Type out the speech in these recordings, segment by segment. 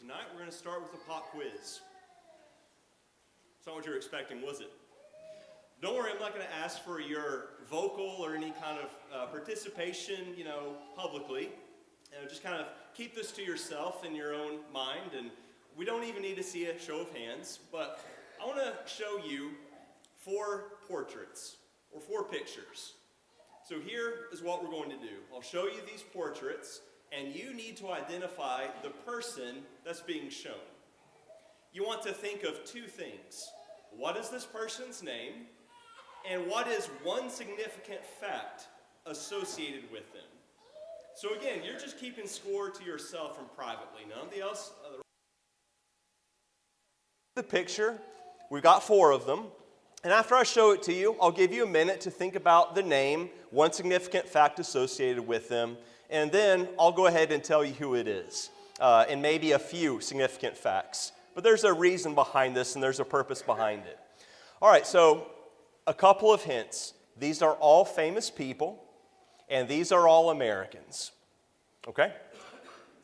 Tonight we're going to start with a pop quiz. It's not what you were expecting, was it? Don't worry, I'm not going to ask for your vocal or any kind of participation, publicly. Just kind of keep this to yourself in your own mind, and we don't even need to see a show of hands, but I want to show you 4 portraits, or 4 pictures. So here is what we're going to do. I'll show you these portraits, and you need to identify the person that's being shown. You want to think of 2 things. What is this person's name? And what is one significant fact associated with them? So again, you're just keeping score to yourself and privately. Nobody else. The picture, we've got 4 of them. And after I show it to you, I'll give you a minute to think about the name, one significant fact associated with them, and then I'll go ahead and tell you who it is, and maybe a few significant facts. But there's a reason behind this, and there's a purpose behind it. All right, so a couple of hints. These are all famous people, and these are all Americans. Okay?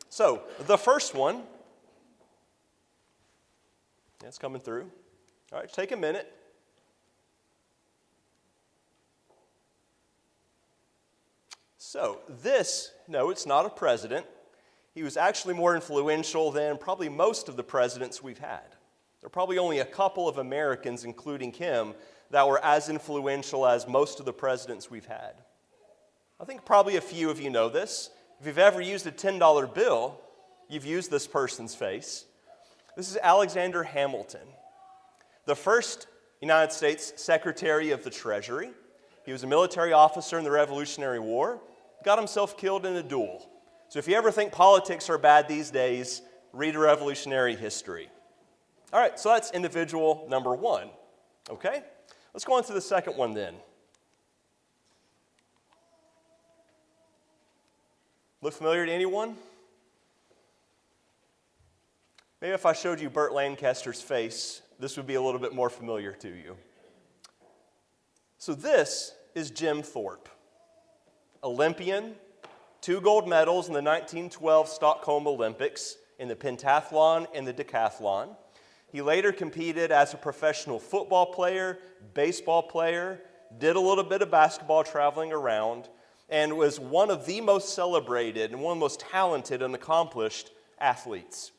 So, the first one, it's coming through. All right, take a minute. So, no, it's not a president. He was actually more influential than probably most of the presidents we've had. There are probably only a couple of Americans, including him, that were as influential as most of the presidents we've had. I think probably a few of you know this. If you've ever used a $10 bill, you've used this person's face. This is Alexander Hamilton, the first United States Secretary of the Treasury. He was a military officer in the Revolutionary War, got himself killed in a duel. So if you ever think politics are bad these days, read a Revolutionary history. All right, so that's individual number 1. Okay? Let's go on to the second one then. Look familiar to anyone? Maybe if I showed you Burt Lancaster's face, this would be a little bit more familiar to you. So this is Jim Thorpe, Olympian, 2 gold medals in the 1912 Stockholm Olympics in the pentathlon and the decathlon. He later competed as a professional football player, baseball player, did a little bit of basketball traveling around, and was one of the most celebrated and one of the most talented and accomplished athletes.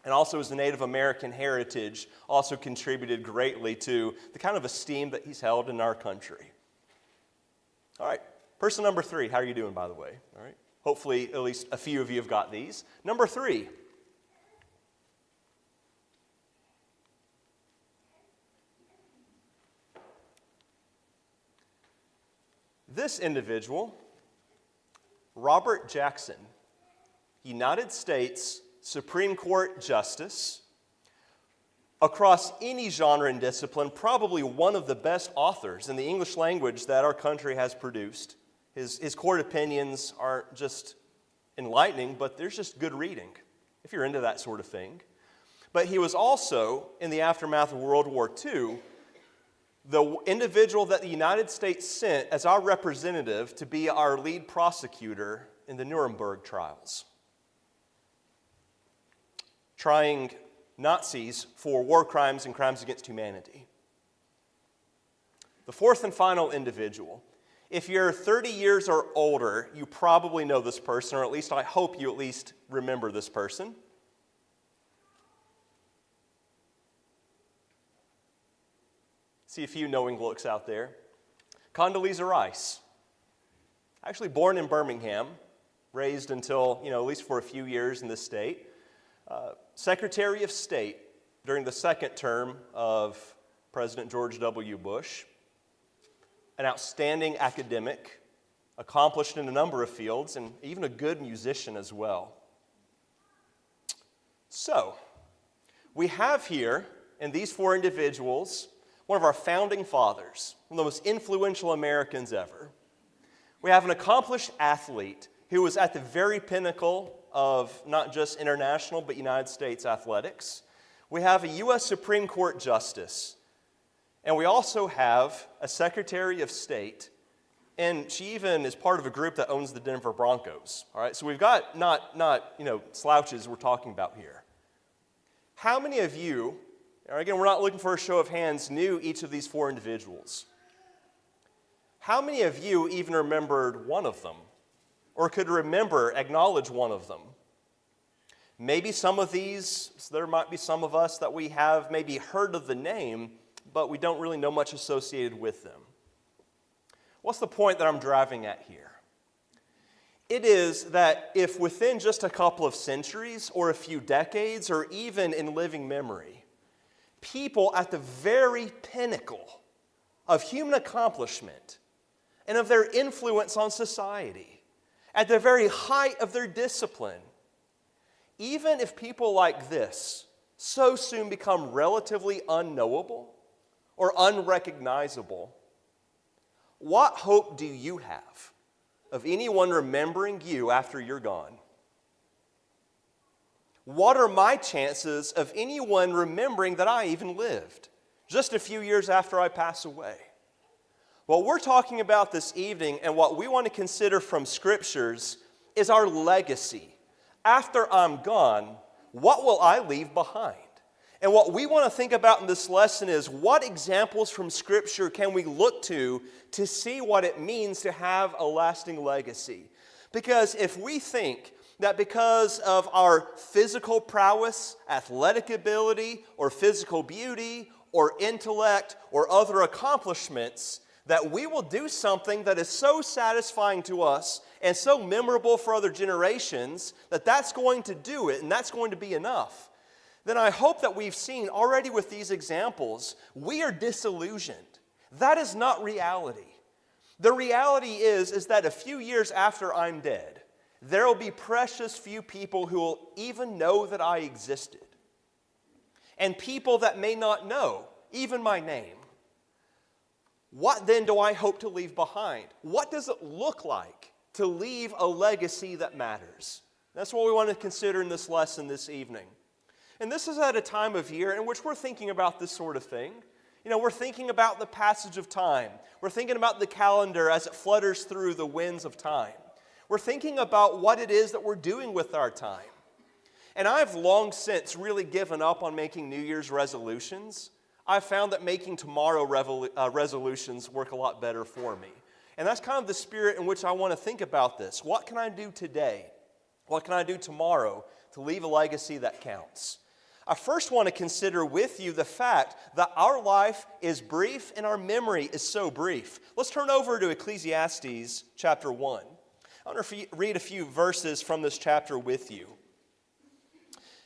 And also his Native American heritage also contributed greatly to the kind of esteem that he's held in our country. All right, person number 3, how are you doing, by the way? All right, hopefully at least a few of you have got these. Number 3. This individual, Robert Jackson, United States Supreme Court Justice, across any genre and discipline, probably one of the best authors in the English language that our country has produced. His court opinions aren't just enlightening, but there's just good reading, if you're into that sort of thing. But he was also, in the aftermath of World War II, the individual that the United States sent as our representative to be our lead prosecutor in the Nuremberg trials, trying Nazis for war crimes and crimes against humanity. The fourth and final individual. If you're 30 years or older, you probably know this person, or at least I hope you at least remember this person. See a few knowing looks out there. Condoleezza Rice, actually born in Birmingham, raised until, at least for a few years in this state. Secretary of State during the second term of President George W. Bush. An outstanding academic, accomplished in a number of fields, and even a good musician as well. So, we have here, in these 4 individuals, one of our founding fathers, one of the most influential Americans ever. We have an accomplished athlete who was at the very pinnacle of not just international but United States athletics. We have a U.S. Supreme Court Justice. And we also have a Secretary of State, and she even is part of a group that owns the Denver Broncos. All right, so we've got not slouches we're talking about here. How many of you, and again, we're not looking for a show of hands, knew each of these four individuals? How many of you even remembered one of them, or could acknowledge one of them? Maybe some of these, there might be some of us that we have maybe heard of the name, but we don't really know much associated with them. What's the point that I'm driving at here? It is that if within just a couple of centuries or a few decades or even in living memory, people at the very pinnacle of human accomplishment and of their influence on society, at the very height of their discipline, even if people like this so soon become relatively unknowable or unrecognizable, what hope do you have of anyone remembering you after you're gone? What are my chances of anyone remembering that I even lived just a few years after I pass away? What we're talking about this evening and what we want to consider from Scriptures is our legacy. After I'm gone, what will I leave behind? And what we want to think about in this lesson is what examples from Scripture can we look to see what it means to have a lasting legacy. Because if we think that because of our physical prowess, athletic ability, or physical beauty, or intellect, or other accomplishments, that we will do something that is so satisfying to us and so memorable for other generations that that's going to do it and that's going to be enough, then I hope that we've seen already with these examples, we are disillusioned. That is not reality. The reality is that a few years after I'm dead, there will be precious few people who will even know that I existed. And people that may not know even my name. What then do I hope to leave behind? What does it look like to leave a legacy that matters? That's what we want to consider in this lesson this evening. And this is at a time of year in which we're thinking about this sort of thing. You know, we're thinking about the passage of time. We're thinking about the calendar as it flutters through the winds of time. We're thinking about what it is that we're doing with our time. And I've long since really given up on making New Year's resolutions. I've found that making tomorrow resolutions work a lot better for me. And that's kind of the spirit in which I want to think about this. What can I do today? What can I do tomorrow to leave a legacy that counts? I first want to consider with you the fact that our life is brief and our memory is so brief. Let's turn over to Ecclesiastes chapter 1. I want to read a few verses from this chapter with you.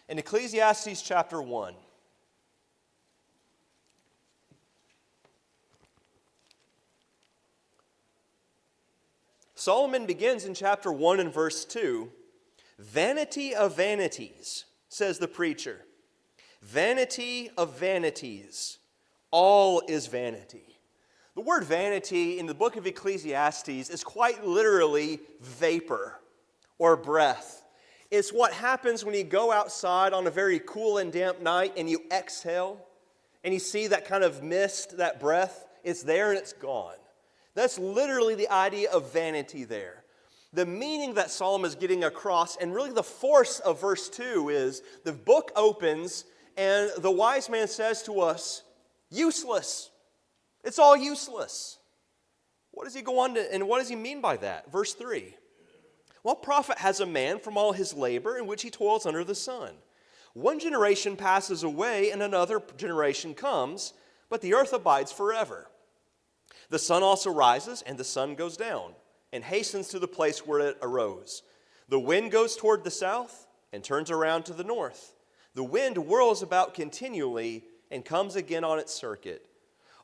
In Ecclesiastes chapter 1, Solomon begins in chapter 1 and verse 2, "Vanity of vanities," says the preacher. "Vanity of vanities, all is vanity." The word vanity in the book of Ecclesiastes is quite literally vapor or breath. It's what happens when you go outside on a very cool and damp night and you exhale and you see that kind of mist, that breath, it's there and it's gone. That's literally the idea of vanity there. The meaning that Solomon is getting across, and really the force of verse 2 is, the book opens and the wise man says to us, useless. It's all useless. What does he go on to, and what does he mean by that? Verse 3. "What profit has a man from all his labor in which he toils under the sun? One generation passes away and another generation comes, but the earth abides forever. The sun also rises and the sun goes down and hastens to the place where it arose. The wind goes toward the south and turns around to the north. The wind whirls about continually and comes again on its circuit.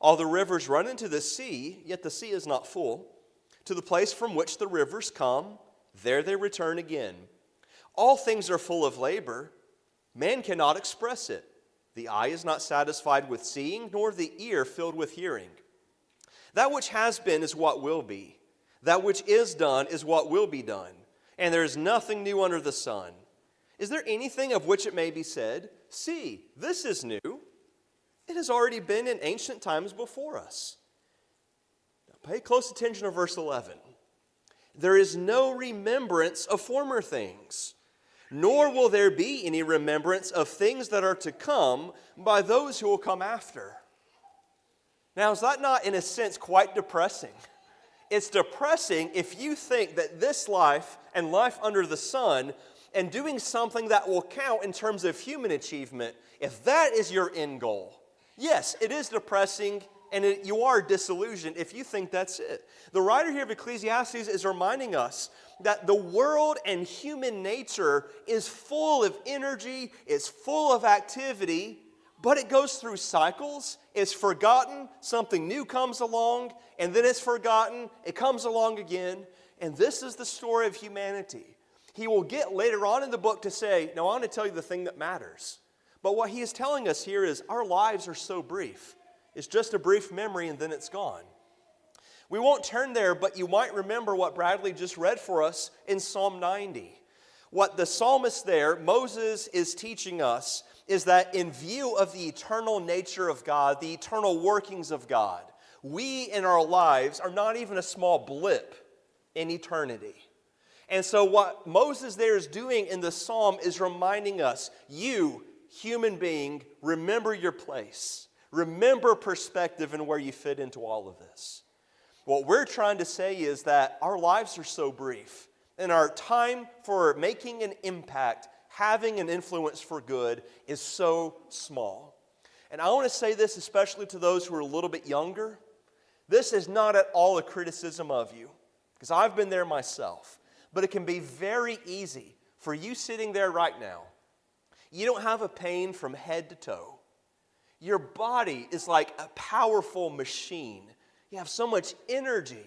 All the rivers run into the sea, yet the sea is not full. To the place from which the rivers come, there they return again. All things are full of labor. Man cannot express it. The eye is not satisfied with seeing, nor the ear filled with hearing. That which has been is what will be. That which is done is what will be done. And there is nothing new under the sun. Is there anything of which it may be said, 'See, this is new'? It has already been in ancient times before us." Now pay close attention to verse 11. "There is no remembrance of former things, nor will there be any remembrance of things that are to come by those who will come after. Now, is that not, in a sense, quite depressing? It's depressing if you think that this life and life under the sun and doing something that will count in terms of human achievement, if that is your end goal. Yes, it is depressing, and you are disillusioned if you think that's it. The writer here of Ecclesiastes is reminding us that the world and human nature is full of energy, it's full of activity, but it goes through cycles. It's forgotten, something new comes along, and then it's forgotten, it comes along again. And this is the story of humanity. He will get later on in the book to say, "No, I want to tell you the thing that matters." But what he is telling us here is our lives are so brief. It's just a brief memory and then it's gone. We won't turn there, but you might remember what Bradley just read for us in Psalm 90. What the psalmist there, Moses, is teaching us is that in view of the eternal nature of God, the eternal workings of God, we in our lives are not even a small blip in eternity. And so what Moses there is doing in the psalm is reminding us, you, human being, remember your place. Remember perspective and where you fit into all of this. What we're trying to say is that our lives are so brief, and our time for making an impact, having an influence for good, is so small. And I want to say this especially to those who are a little bit younger. This is not at all a criticism of you, because I've been there myself. But it can be very easy for you sitting there right now. You don't have a pain from head to toe. Your body is like a powerful machine. You have so much energy,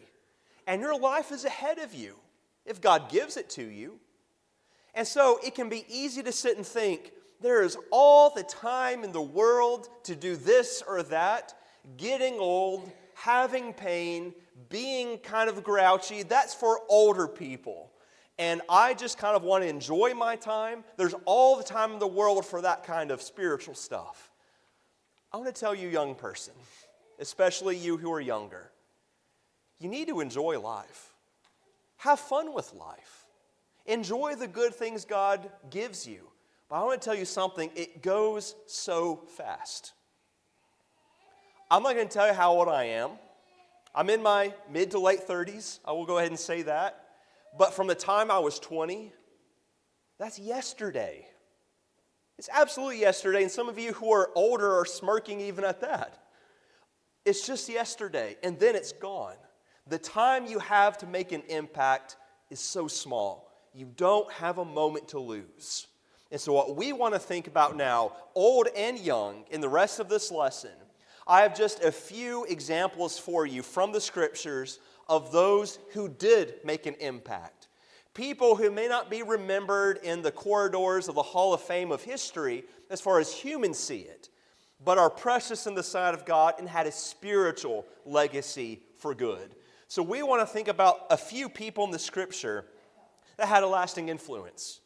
and your life is ahead of you if God gives it to you. And so it can be easy to sit and think, there is all the time in the world to do this or that, getting old, having pain, being kind of grouchy. That's for older people. And I just kind of want to enjoy my time. There's all the time in the world for that kind of spiritual stuff. I want to tell you, young person, especially you who are younger, you need to enjoy life. Have fun with life. Enjoy the good things God gives you. But I want to tell you something, it goes so fast. I'm not going to tell you how old I am. I'm in my mid to late 30s. I will go ahead and say that. But from the time I was 20, that's yesterday. It's absolutely yesterday, and some of you who are older are smirking even at that. It's just yesterday, and then it's gone. The time you have to make an impact is so small. You don't have a moment to lose. And so what we want to think about now, old and young, in the rest of this lesson, I have just a few examples for you from the Scriptures of those who did make an impact. People who may not be remembered in the corridors of the Hall of Fame of history as far as humans see it, but are precious in the sight of God and had a spiritual legacy for good. So we want to think about a few people in the Scripture that had a lasting influence.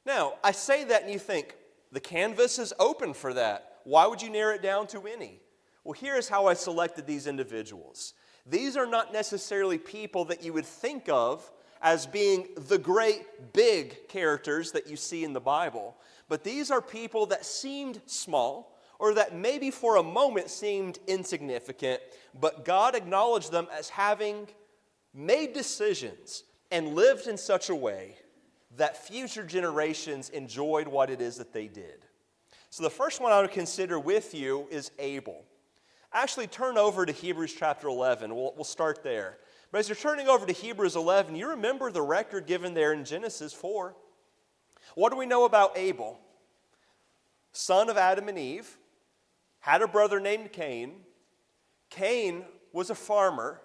Now, I say that and you think, the canvas is open for that. Why would you narrow it down to any? Well, here's how I selected these individuals. These are not necessarily people that you would think of as being the great big characters that you see in the Bible, but these are people that seemed small or that maybe for a moment seemed insignificant, but God acknowledged them as having made decisions and lived in such a way that future generations enjoyed what it is that they did. So the first one I would consider with you is Abel. Actually, turn over to Hebrews chapter 11. We'll start there. But as you're turning over to Hebrews 11, you remember the record given there in Genesis 4. What do we know about Abel? Son of Adam and Eve, had a brother named Cain. Cain was a farmer.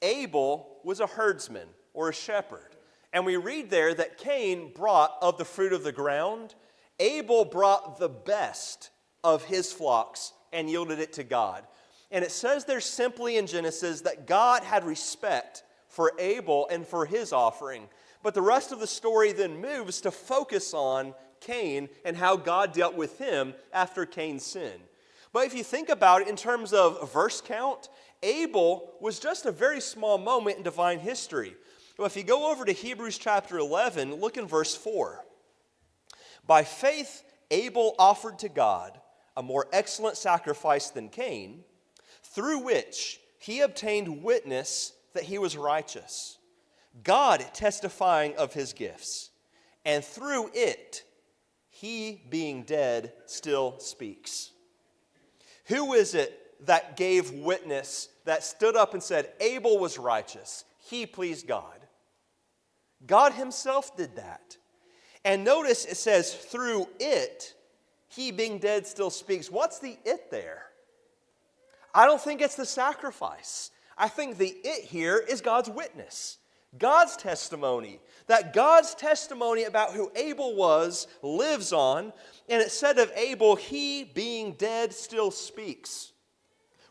Abel was a herdsman or a shepherd. And we read there that Cain brought of the fruit of the ground. Abel brought the best of his flocks and yielded it to God. And it says there simply in Genesis that God had respect for Abel and for his offering. But the rest of the story then moves to focus on Cain and how God dealt with him after Cain's sin. But if you think about it in terms of verse count, Abel was just a very small moment in divine history. Well, if you go over to Hebrews chapter 11, look in verse 4. By faith, Abel offered to God a more excellent sacrifice than Cain, through which he obtained witness that he was righteous, God testifying of his gifts, and through it, he being dead still speaks. Who is it that gave witness, that stood up and said, Abel was righteous, he pleased God? God himself did that. And notice it says, through it, he being dead still speaks. What's the it there? I don't think it's the sacrifice. I think the it here is God's witness, God's testimony. That God's testimony about who Abel was lives on. And it said of Abel, he being dead still speaks.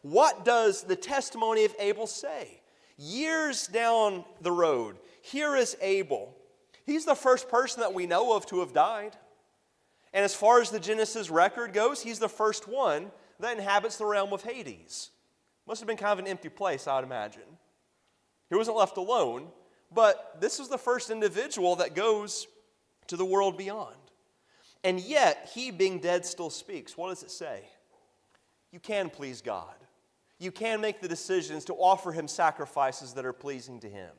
What does the testimony of Abel say? Years down the road, here is Abel. He's the first person that we know of to have died. And as far as the Genesis record goes, he's the first one that inhabits the realm of Hades. Must have been kind of an empty place, I would imagine. He wasn't left alone, but this is the first individual that goes to the world beyond. And yet, he being dead still speaks. What does it say? You can please God. You can make the decisions to offer him sacrifices that are pleasing to him.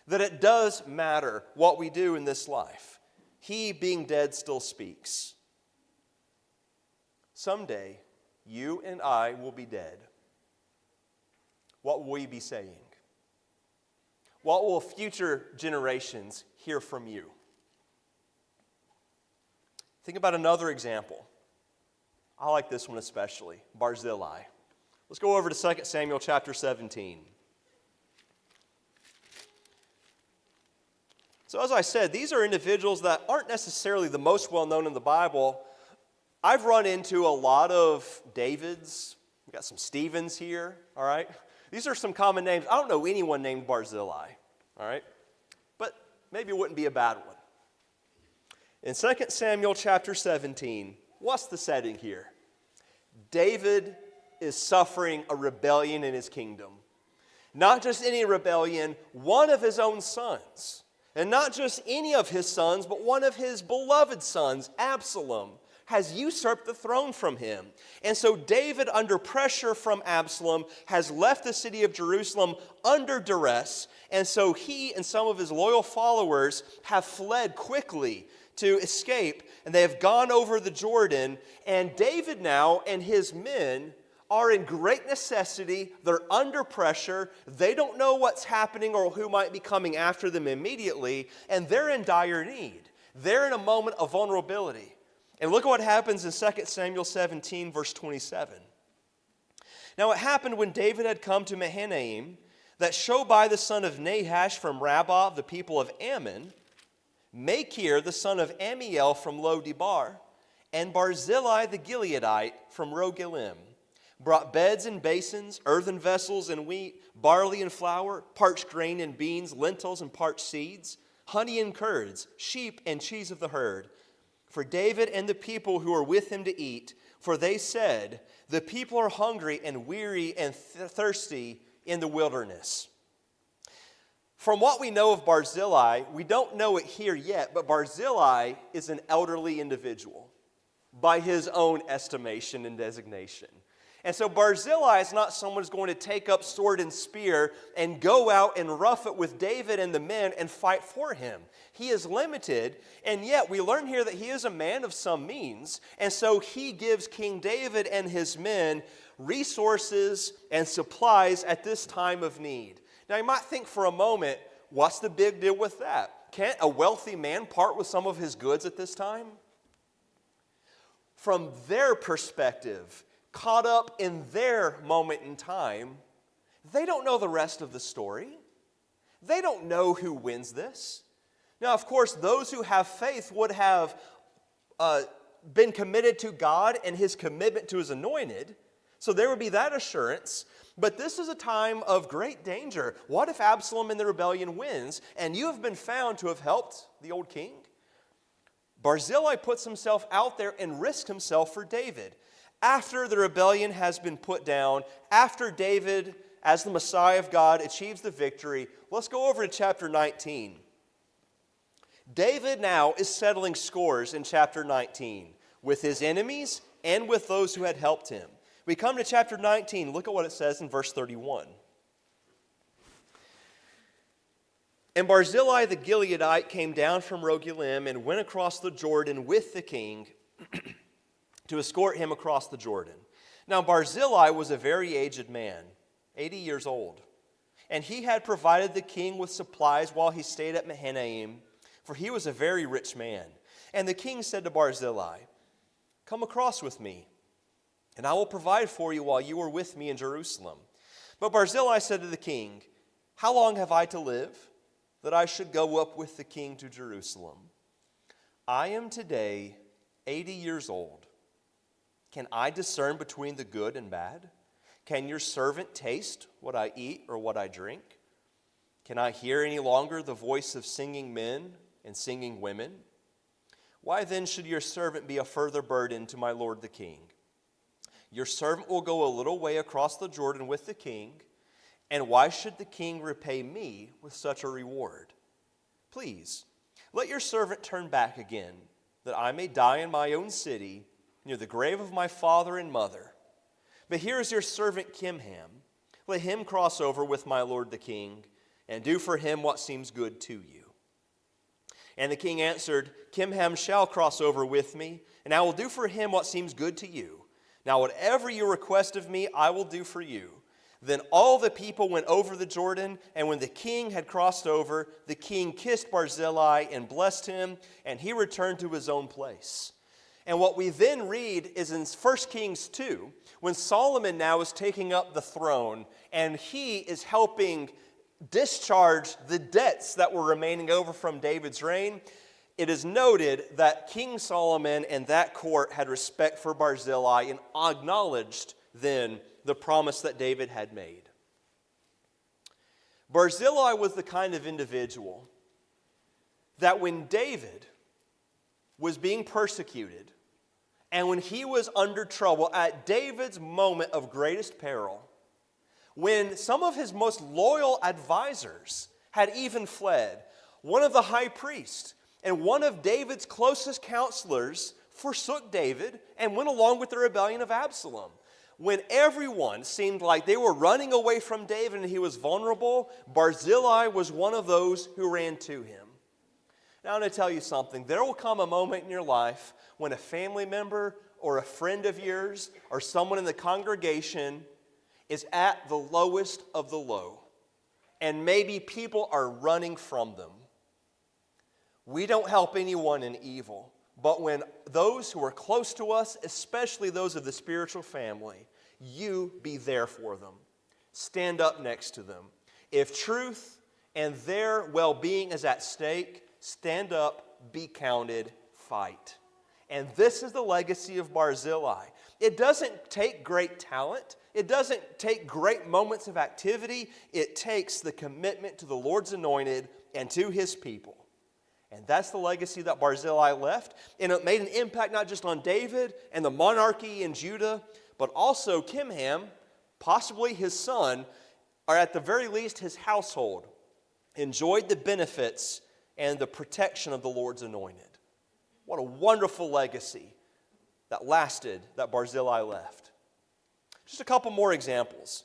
That it does matter what we do in this life. He being dead still speaks. Someday, you and I will be dead. What will we be saying? What will future generations hear from you? Think about another example. I like this one especially, Barzillai. Let's go over to 2 Samuel chapter 17. So as I said, these are individuals that aren't necessarily the most well-known in the Bible. I've run into a lot of Davids. We've got some Stephens here, all right? These are some common names. I don't know anyone named Barzillai, all right? But maybe it wouldn't be a bad one. In 2 Samuel chapter 17, what's the setting here? David is suffering a rebellion in his kingdom. Not just any rebellion, one of his own sons. And not just any of his sons, but one of his beloved sons, Absalom, has usurped the throne from him. And so David, under pressure from Absalom, has left the city of Jerusalem under duress. And so he and some of his loyal followers have fled quickly to escape. And they have gone over the Jordan. And David now and his men are in great necessity. They're under pressure. They don't know what's happening or who might be coming after them immediately. And they're in dire need. They're in a moment of vulnerability. And look at what happens in 2 Samuel 17, verse 27. Now it happened when David had come to Mahanaim, that Shobai the son of Nahash from Rabbah of the people of Ammon, Machir the son of Amiel from Lo-debar, and Barzillai the Gileadite from Rogelim, brought beds and basins, earthen vessels and wheat, barley and flour, parched grain and beans, lentils and parched seeds, honey and curds, sheep and cheese of the herd, for David and the people who were with him to eat. For they said, the people are hungry and weary and thirsty in the wilderness. From what we know of Barzillai, we don't know it here yet, but Barzillai is an elderly individual by his own estimation and designation. And so Barzillai is not someone who's going to take up sword and spear and go out and rough it with David and the men and fight for him. He is limited, and yet we learn here that he is a man of some means. And so he gives King David and his men resources and supplies at this time of need. Now you might think for a moment, what's the big deal with that? Can't a wealthy man part with some of his goods at this time? From their perspective, caught up in their moment in time, they don't know the rest of the story. They don't know who wins this. Now, of course, those who have faith would have been committed to God and his commitment to his anointed, so there would be that assurance. But this is a time of great danger. What if Absalom in the rebellion wins, and you have been found to have helped the old king? Barzillai puts himself out there and risks himself for David. After the rebellion has been put down, after David, as the Messiah of God, achieves the victory, let's go over to chapter 19. David now is settling scores in chapter 19 with his enemies and with those who had helped him. We come to chapter 19. Look at what it says in verse 31. And Barzillai the Gileadite came down from Rogelim and went across the Jordan with the king to escort him across the Jordan. Now Barzillai was a very aged man, 80 years old, and he had provided the king with supplies while he stayed at Mahanaim, for he was a very rich man. And the king said to Barzillai, "Come across with me, and I will provide for you while you are with me in Jerusalem." But Barzillai said to the king, "How long have I to live, that I should go up with the king to Jerusalem? I am today 80 years old. Can I discern between the good and bad? Can your servant taste what I eat or what I drink? Can I hear any longer the voice of singing men and singing women? Why then should your servant be a further burden to my lord the king? Your servant will go a little way across the Jordan with the king, and why should the king repay me with such a reward? Please, let your servant turn back again, that I may die in my own city, near the grave of my father and mother. But here is your servant Kimham. Let him cross over with my lord the king, and do for him what seems good to you." And the king answered, "Kimham shall cross over with me, and I will do for him what seems good to you. Now whatever you request of me, I will do for you." Then all the people went over the Jordan, and when the king had crossed over, the king kissed Barzillai and blessed him, and he returned to his own place. And what we then read is in 1 Kings 2, when Solomon now is taking up the throne, and he is helping discharge the debts that were remaining over from David's reign. It is noted that King Solomon and that court had respect for Barzillai and acknowledged then the promise that David had made. Barzillai was the kind of individual that when David was being persecuted and when he was under trouble at David's moment of greatest peril, when some of his most loyal advisors had even fled, one of the high priests and one of David's closest counselors forsook David and went along with the rebellion of Absalom. When everyone seemed like they were running away from David and he was vulnerable, Barzillai was one of those who ran to him. Now I'm going to tell you something. There will come a moment in your life when a family member or a friend of yours or someone in the congregation is at the lowest of the low, and maybe people are running from them. We don't help anyone in evil, but when those who are close to us, especially those of the spiritual family, you be there for them. Stand up next to them. If truth and their well-being is at stake, stand up, be counted, fight. And this is the legacy of Barzillai. It doesn't take great talent. It doesn't take great moments of activity. It takes the commitment to the Lord's anointed and to his people. And that's the legacy that Barzillai left. And it made an impact not just on David and the monarchy in Judah, but also Kimham, possibly his son, or at the very least his household, enjoyed the benefits and the protection of the Lord's anointed. What a wonderful legacy that lasted, that Barzillai left. Just a couple more examples.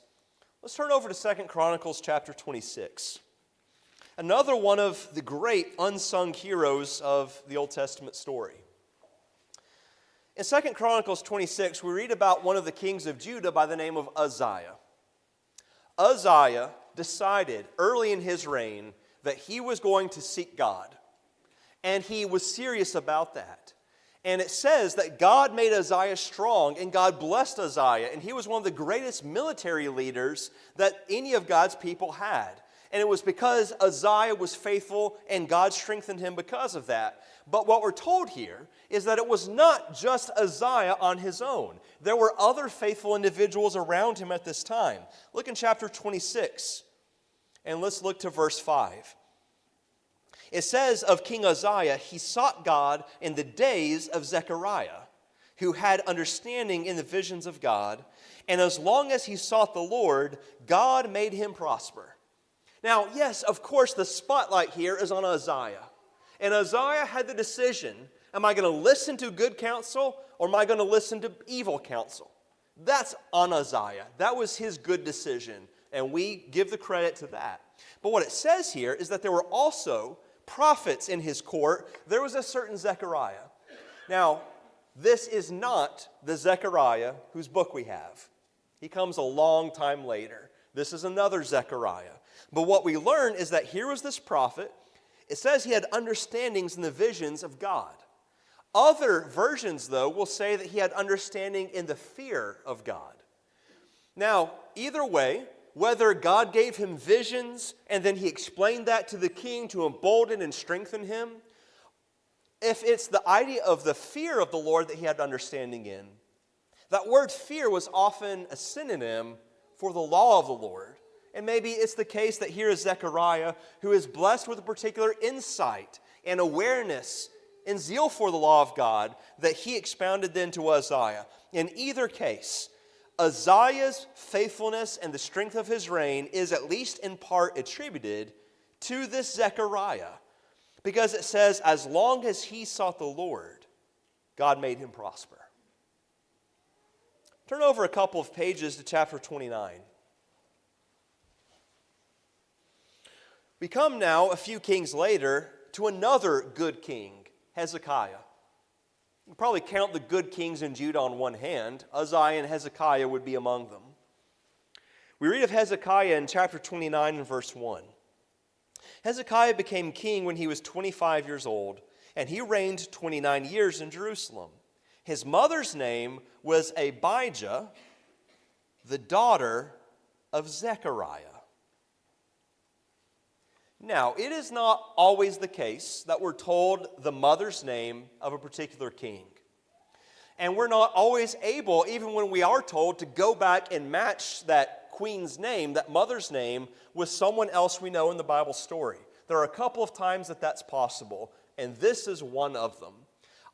Let's turn over to 2 Chronicles chapter 26. Another one of the great unsung heroes of the Old Testament story. In 2 Chronicles 26, we read about one of the kings of Judah by the name of Uzziah. Uzziah decided early in his reign that he was going to seek God. And he was serious about that. And it says that God made Uzziah strong and God blessed Uzziah. And he was one of the greatest military leaders that any of God's people had. And it was because Uzziah was faithful and God strengthened him because of that. But what we're told here is that it was not just Uzziah on his own. There were other faithful individuals around him at this time. Look in chapter 26 and let's look to verse 5. It says of King Uzziah, he sought God in the days of Zechariah, who had understanding in the visions of God. And as long as he sought the Lord, God made him prosper. Now, yes, of course, the spotlight here is on Uzziah. And Uzziah had the decision, am I going to listen to good counsel or am I going to listen to evil counsel? That's on Uzziah. That was his good decision, and we give the credit to that. But what it says here is that there were also prophets in his court. There was a certain Zechariah. Now, this is not the Zechariah whose book we have. He comes a long time later. This is another Zechariah. But what we learn is that here was this prophet. It says he had understandings in the visions of God. Other versions, though, will say that he had understanding in the fear of God. Now, either way, whether God gave him visions and then he explained that to the king to embolden and strengthen him, if it's the idea of the fear of the Lord that he had understanding in, that word fear was often a synonym for the law of the Lord. And maybe it's the case that here is Zechariah, who is blessed with a particular insight and awareness and zeal for the law of God that he expounded then to Uzziah. In either case, Uzziah's faithfulness and the strength of his reign is at least in part attributed to this Zechariah, because it says, as long as he sought the Lord, God made him prosper. Turn over a couple of pages to chapter 29. We come now, a few kings later, to another good king, Hezekiah. You probably count the good kings in Judah on one hand. Uzziah and Hezekiah would be among them. We read of Hezekiah in chapter 29 and verse 1. Hezekiah became king when he was 25 years old, and he reigned 29 years in Jerusalem. His mother's name was Abijah, the daughter of Zechariah. Now, it is not always the case that we're told the mother's name of a particular king. And we're not always able, even when we are told, to go back and match that queen's name, that mother's name, with someone else we know in the Bible story. There are a couple of times that that's possible, and this is one of them.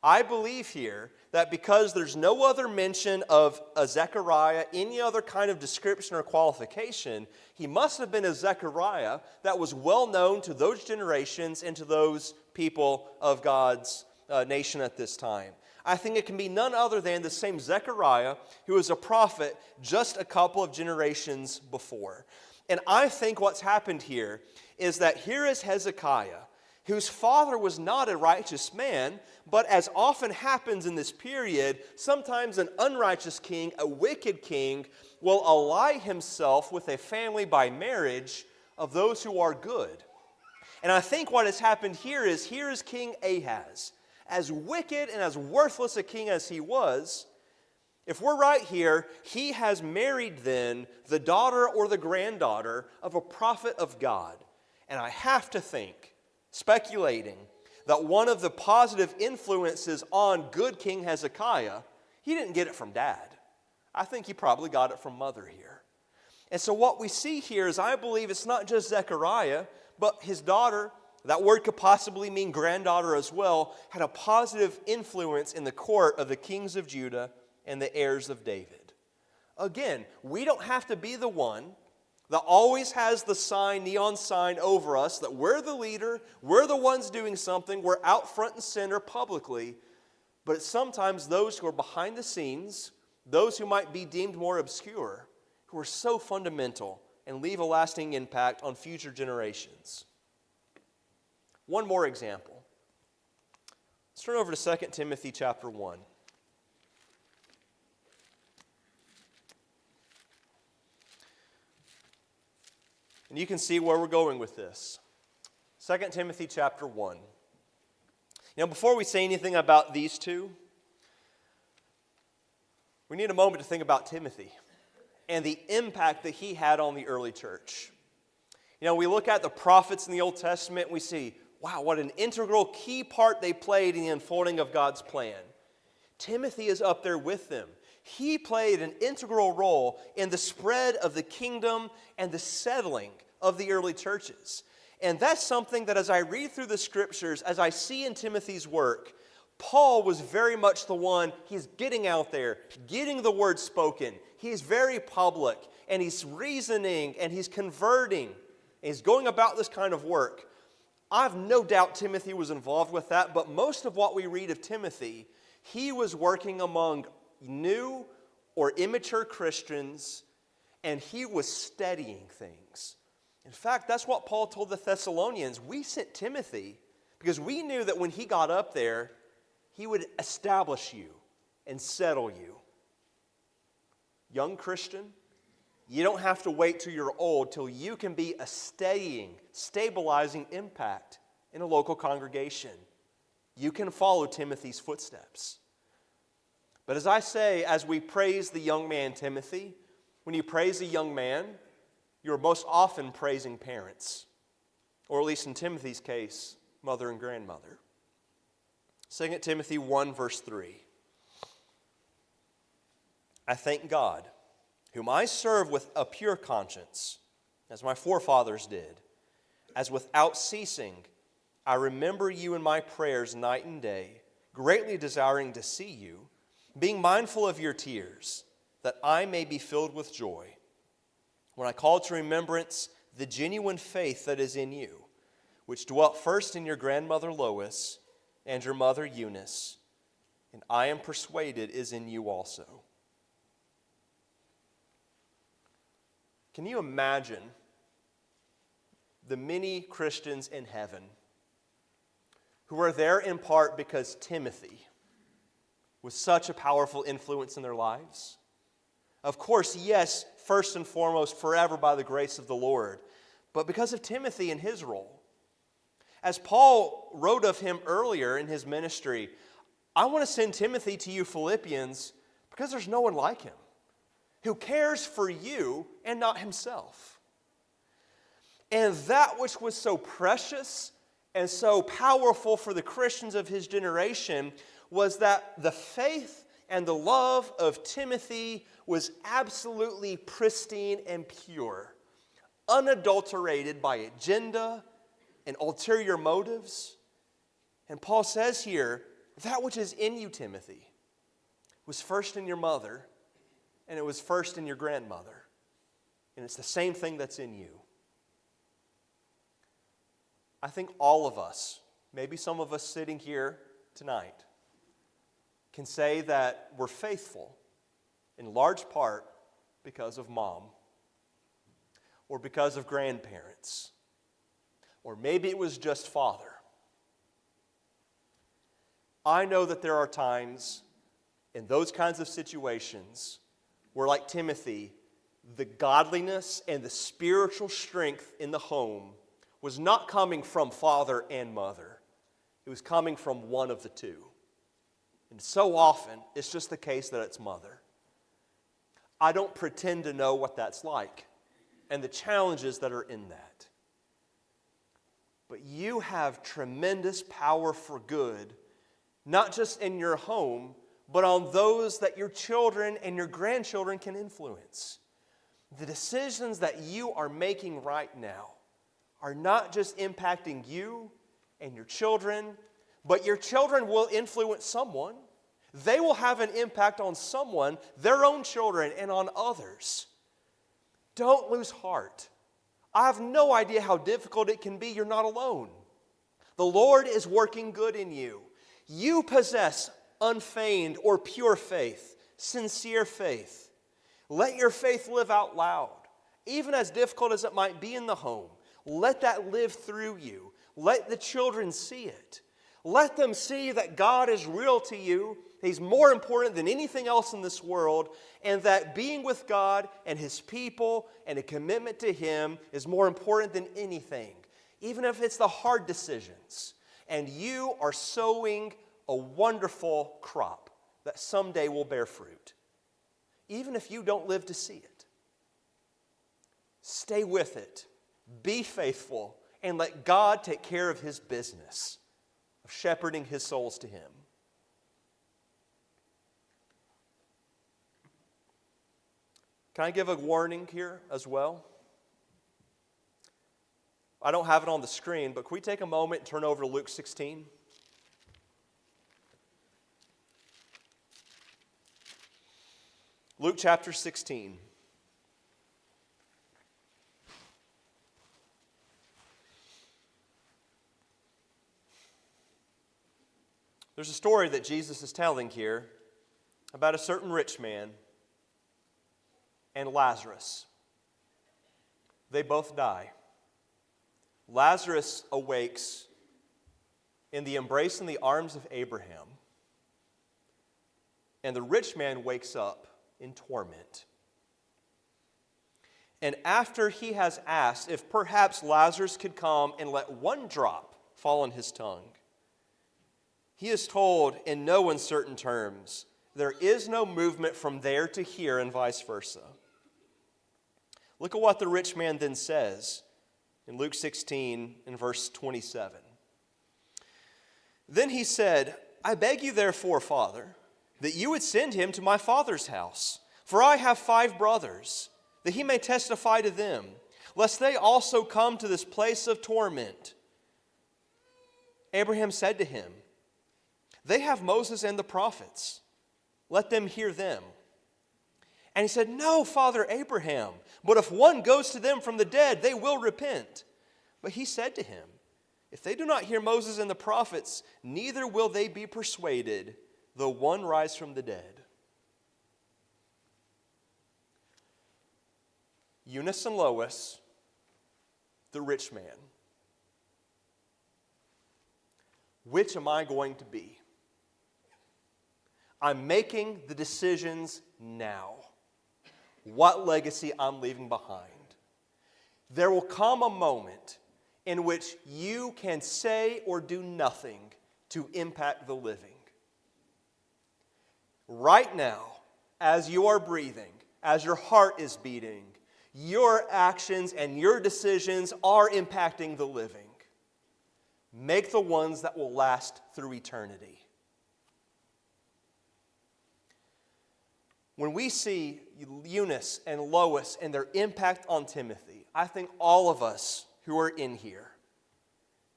I believe here that because there's no other mention of a Zechariah, any other kind of description or qualification, he must have been a Zechariah that was well known to those generations and to those people of God's nation at this time. I think it can be none other than the same Zechariah who was a prophet just a couple of generations before. And I think what's happened here is that here is Hezekiah, whose father was not a righteous man, but as often happens in this period, sometimes an unrighteous king, a wicked king, will ally himself with a family by marriage of those who are good. And I think what has happened here is King Ahaz. As wicked and as worthless a king as he was, if we're right here, he has married then the daughter or the granddaughter of a prophet of God. And I have to think, speculating, that one of the positive influences on good King Hezekiah, he didn't get it from dad. I think he probably got it from mother here. And so what we see here is, I believe it's not just Zechariah, but his daughter, that word could possibly mean granddaughter as well, had a positive influence in the court of the kings of Judah and the heirs of David. Again, we don't have to be the one that always has the sign, neon sign over us that we're the leader, we're the ones doing something, we're out front and center publicly. But it's sometimes those who are behind the scenes, those who might be deemed more obscure, who are so fundamental and leave a lasting impact on future generations. One more example. Let's turn over to 2 Timothy chapter 1. And you can see where we're going with this. 2 Timothy chapter 1. Before we say anything about these two, we need a moment to think about Timothy and the impact that he had on the early church. We look at the prophets in the Old Testament and we see, wow, what an integral key part they played in the unfolding of God's plan. Timothy is up there with them. He played an integral role in the spread of the kingdom and the settling of the early churches. And that's something that as I read through the scriptures, as I see in Timothy's work, Paul was very much the one, he's getting out there, getting the word spoken. He's very public, and he's reasoning, and he's converting, and he's going about this kind of work. I have no doubt Timothy was involved with that, but most of what we read of Timothy, he was working among new or immature Christians, and he was studying things. In fact, that's what Paul told the Thessalonians. We sent Timothy because we knew that when he got up there, he would establish you and settle you. Young Christian, you don't have to wait till you're old till you can be a steadying, stabilizing impact in a local congregation. You can follow Timothy's footsteps. But as I say, as we praise the young man Timothy, when you praise a young man, you're most often praising parents, or at least in Timothy's case, mother and grandmother. 2 Timothy 1, verse 3. I thank God, whom I serve with a pure conscience, as my forefathers did, as without ceasing I remember you in my prayers night and day, greatly desiring to see you, being mindful of your tears, that I may be filled with joy. When I call to remembrance the genuine faith that is in you, which dwelt first in your grandmother Lois and your mother Eunice, and I am persuaded is in you also. Can you imagine the many Christians in heaven who are there in part because Timothy was such a powerful influence in their lives? Of course, yes, first and foremost, forever by the grace of the Lord, but because of Timothy and his role. As Paul wrote of him earlier in his ministry, I want to send Timothy to you Philippians because there's no one like him who cares for you and not himself. And that which was so precious and so powerful for the Christians of his generation was that the faith and the love of Timothy was absolutely pristine and pure, unadulterated by agenda and ulterior motives. And Paul says here, that which is in you, Timothy, was first in your mother, and it was first in your grandmother. And it's the same thing that's in you. I think all of us, maybe some of us sitting here tonight, can say that we're faithful in large part because of mom, or because of grandparents, or maybe it was just father. I know that there are times in those kinds of situations where, like Timothy, the godliness and the spiritual strength in the home was not coming from father and mother. It was coming from one of the two. And so often, it's just the case that it's mother. I don't pretend to know what that's like and the challenges that are in that. But you have tremendous power for good, not just in your home, but on those that your children and your grandchildren can influence. The decisions that you are making right now are not just impacting you and your children, but your children will influence someone. They will have an impact on someone, their own children, and on others. Don't lose heart. I have no idea how difficult it can be. You're not alone. The Lord is working good in you. You possess unfeigned or pure faith, sincere faith. Let your faith live out loud, even as difficult as it might be in the home. Let that live through you. Let the children see it. Let them see that God is real to you. He's more important than anything else in this world, and that being with God and His people and a commitment to Him is more important than anything, even if it's the hard decisions. And you are sowing a wonderful crop that someday will bear fruit, even if you don't live to see it. Stay with it. Be faithful, and let God take care of His business of shepherding His souls to Him. Can I give a warning here as well? I don't have it on the screen, but can we take a moment and turn over to Luke 16? Luke chapter 16. There's a story that Jesus is telling here about a certain rich man and Lazarus. They both die. Lazarus awakes in the embrace and the arms of Abraham, and the rich man wakes up in torment. And after he has asked if perhaps Lazarus could come and let one drop fall on his tongue, he is told in no uncertain terms, there is no movement from there to here and vice versa. Look at what the rich man then says in Luke 16 and verse 27. Then he said, I beg you therefore, Father, that you would send him to my father's house, for I have 5 brothers, that he may testify to them, lest they also come to this place of torment. Abraham said to him, they have Moses and the prophets. Let them hear them. And he said, no, Father Abraham, but if one goes to them from the dead, they will repent. But he said to him, if they do not hear Moses and the prophets, neither will they be persuaded, though one rise from the dead. Eunice and Lois, the rich man. Which am I going to be? I'm making the decisions now. What legacy I'm leaving behind. There will come a moment in which you can say or do nothing to impact the living. Right now, as you are breathing, as your heart is beating, your actions and your decisions are impacting the living. Make the ones that will last through eternity. When we see Eunice and Lois and their impact on Timothy, I think all of us who are in here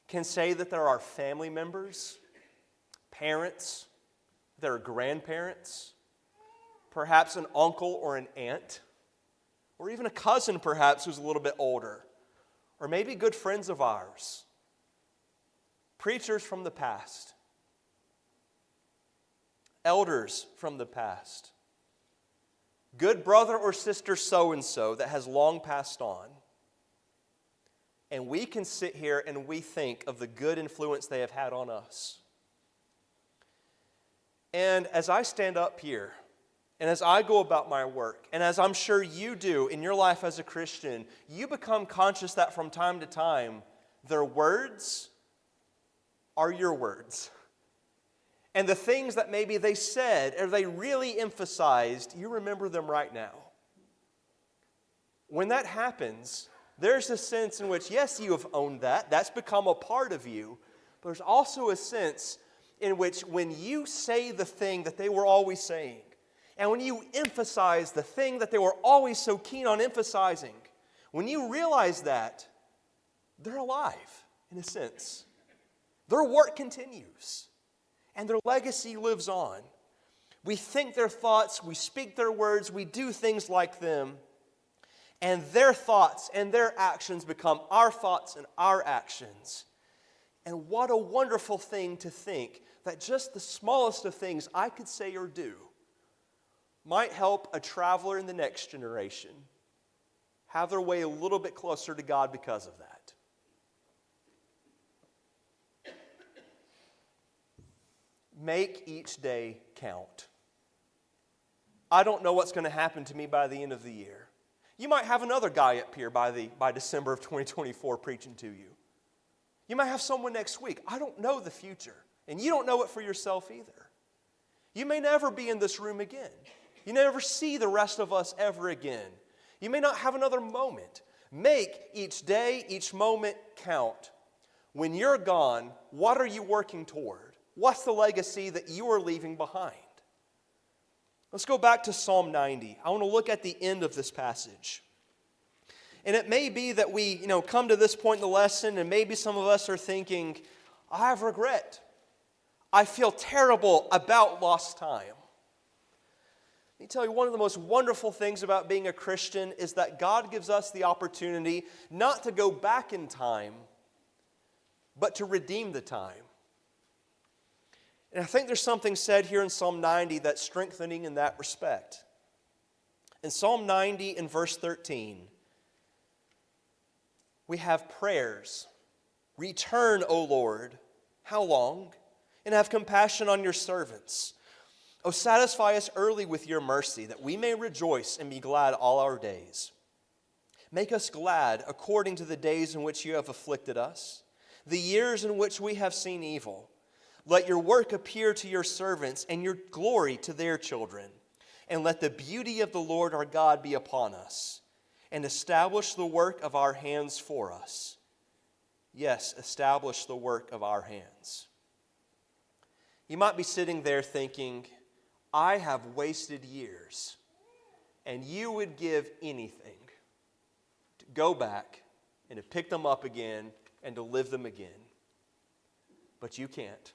can say that there are family members, parents, there are grandparents, perhaps an uncle or an aunt, or even a cousin perhaps who's a little bit older, or maybe good friends of ours, preachers from the past, elders from the past, good brother or sister so-and-so that has long passed on. And we can sit here and we think of the good influence they have had on us. And as I stand up here, and as I go about my work, and as I'm sure you do in your life as a Christian, you become conscious that from time to time, their words are your words. And the things that maybe they said or they really emphasized, you remember them right now. When that happens, there's a sense in which, yes, you have owned that. That's become a part of you. But there's also a sense in which when you say the thing that they were always saying, and when you emphasize the thing that they were always so keen on emphasizing, when you realize that, they're alive, in a sense. Their work continues. And their legacy lives on. We think their thoughts, we speak their words, we do things like them. And their thoughts and their actions become our thoughts and our actions. And what a wonderful thing to think that just the smallest of things I could say or do might help a traveler in the next generation have their way a little bit closer to God because of that. Make each day count. I don't know what's going to happen to me by the end of the year. You might have another guy up here by December of 2024 preaching to you. You might have someone next week. I don't know the future, and you don't know it for yourself either. You may never be in this room again. You never see the rest of us ever again. You may not have another moment. Make each day, each moment count. When you're gone, what are you working toward? What's the legacy that you are leaving behind? Let's go back to Psalm 90. I want to look at the end of this passage. And it may be that we, come to this point in the lesson, and maybe some of us are thinking, I have regret. I feel terrible about lost time. Let me tell you, one of the most wonderful things about being a Christian is that God gives us the opportunity not to go back in time, but to redeem the time. And I think there's something said here in Psalm 90 that's strengthening in that respect. In Psalm 90 in verse 13, we have prayers. Return, O Lord. How long? And have compassion on your servants. O satisfy us early with your mercy, that we may rejoice and be glad all our days. Make us glad according to the days in which you have afflicted us, the years in which we have seen evil. Let your work appear to your servants and your glory to their children. And let the beauty of the Lord our God be upon us, and establish the work of our hands for us. Yes, establish the work of our hands. You might be sitting there thinking, I have wasted years, and you would give anything to go back and to pick them up again and to live them again. But you can't.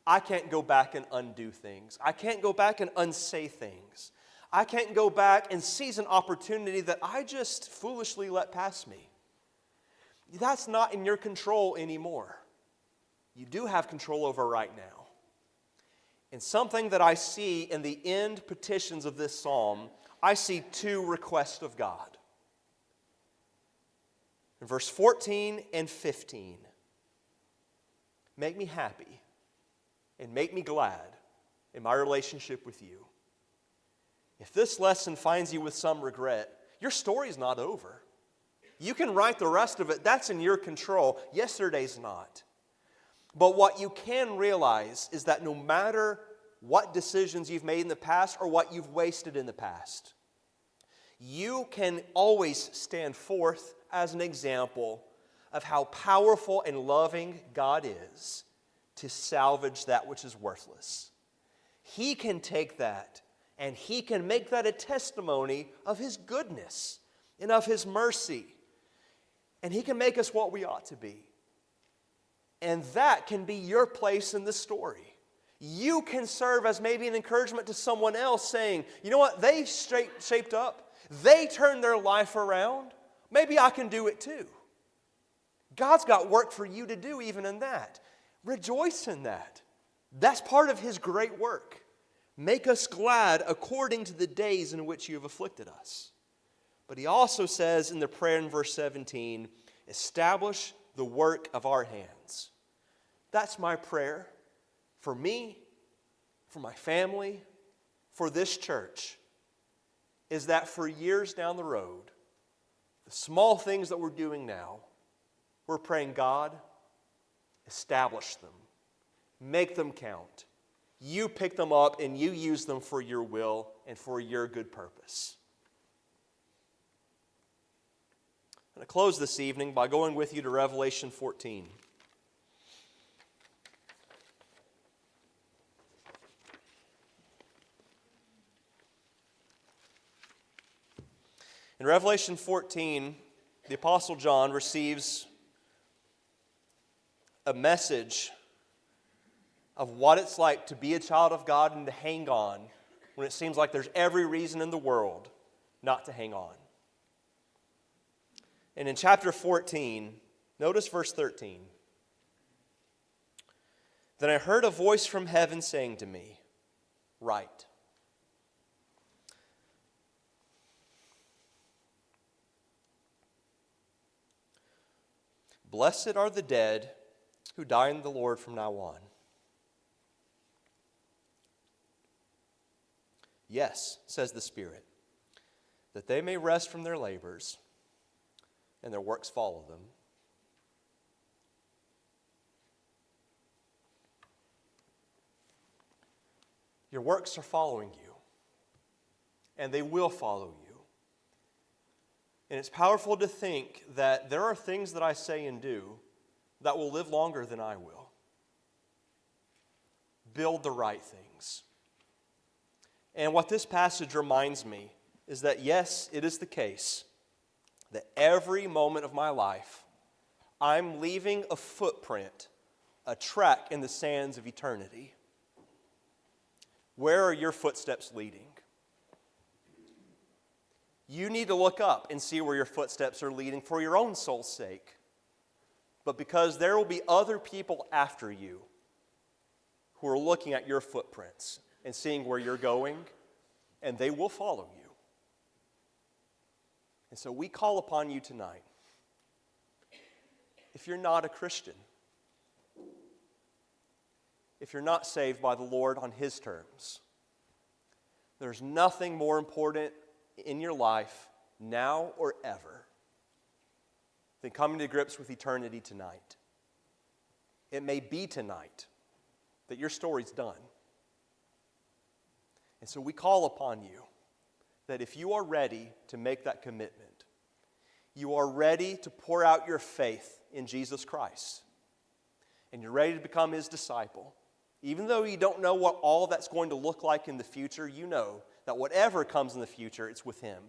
I can't go back and undo things. I can't go back and unsay things. I can't go back and seize an opportunity that I just foolishly let pass me. That's not in your control anymore. You do have control over right now. And something that I see in the end petitions of this psalm, I see two requests of God. In verse 14 and 15, make me happy and make me glad in my relationship with you. If this lesson finds you with some regret, your story's not over. You can write the rest of it. That's in your control. Yesterday's not. But what you can realize is that no matter what decisions you've made in the past or what you've wasted in the past, you can always stand forth as an example of how powerful and loving God is to salvage that which is worthless. He can take that and He can make that a testimony of His goodness and of His mercy. And He can make us what we ought to be. And that can be your place in the story. You can serve as maybe an encouragement to someone else saying, you know what, they shaped up. They turned their life around. Maybe I can do it too. God's got work for you to do even in that. Rejoice in that. That's part of His great work. Make us glad according to the days in which you have afflicted us. But He also says in the prayer in verse 17, establish the work of our hands. That's my prayer for me, for my family, for this church, is that for years down the road, the small things that we're doing now, we're praying, God, establish them. Make them count. You pick them up and you use them for your will and for your good purpose. I'm going to close this evening by going with you to Revelation 14. In Revelation 14, the Apostle John receives a message of what it's like to be a child of God and to hang on when it seems like there's every reason in the world not to hang on. And in chapter 14, notice verse 13. Then I heard a voice from heaven saying to me, write. Blessed are the dead who die in the Lord from now on. Yes, says the Spirit, that they may rest from their labors and their works follow them. Your works are following you, and they will follow you. And it's powerful to think that there are things that I say and do that will live longer than I will. Build the right things. And what this passage reminds me is that, yes, it is the case that every moment of my life, I'm leaving a footprint, a track in the sands of eternity. Where are your footsteps leading? You need to look up and see where your footsteps are leading for your own soul's sake. But because there will be other people after you who are looking at your footprints and seeing where you're going, and they will follow you. And so we call upon you tonight. If you're not a Christian, if you're not saved by the Lord on His terms, there's nothing more important in your life, now or ever, than coming to grips with eternity tonight. It may be tonight that your story's done. And so we call upon you that if you are ready to make that commitment, you are ready to pour out your faith in Jesus Christ, and you're ready to become His disciple, even though you don't know what all that's going to look like in the future, you know that whatever comes in the future, it's with Him.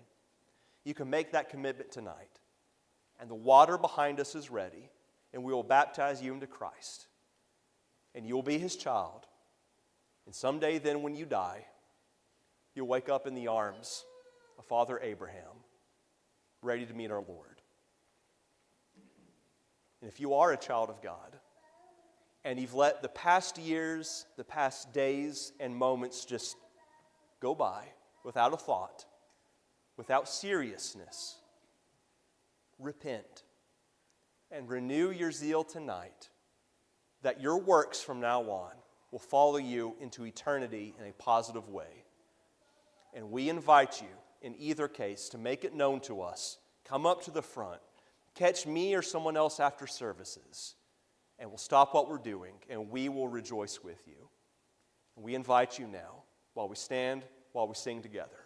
You can make that commitment tonight. And the water behind us is ready, and we will baptize you into Christ. And you will be His child. And someday then when you die, you'll wake up in the arms of Father Abraham, ready to meet our Lord. And if you are a child of God, and you've let the past years, the past days and moments just go by without a thought, without seriousness, repent and renew your zeal tonight, that your works from now on will follow you into eternity in a positive way. And we invite you, in either case, to make it known to us. Come up to the front, catch me or someone else after services, and we'll stop what we're doing, and we will rejoice with you. And we invite you now, while we stand, while we sing together.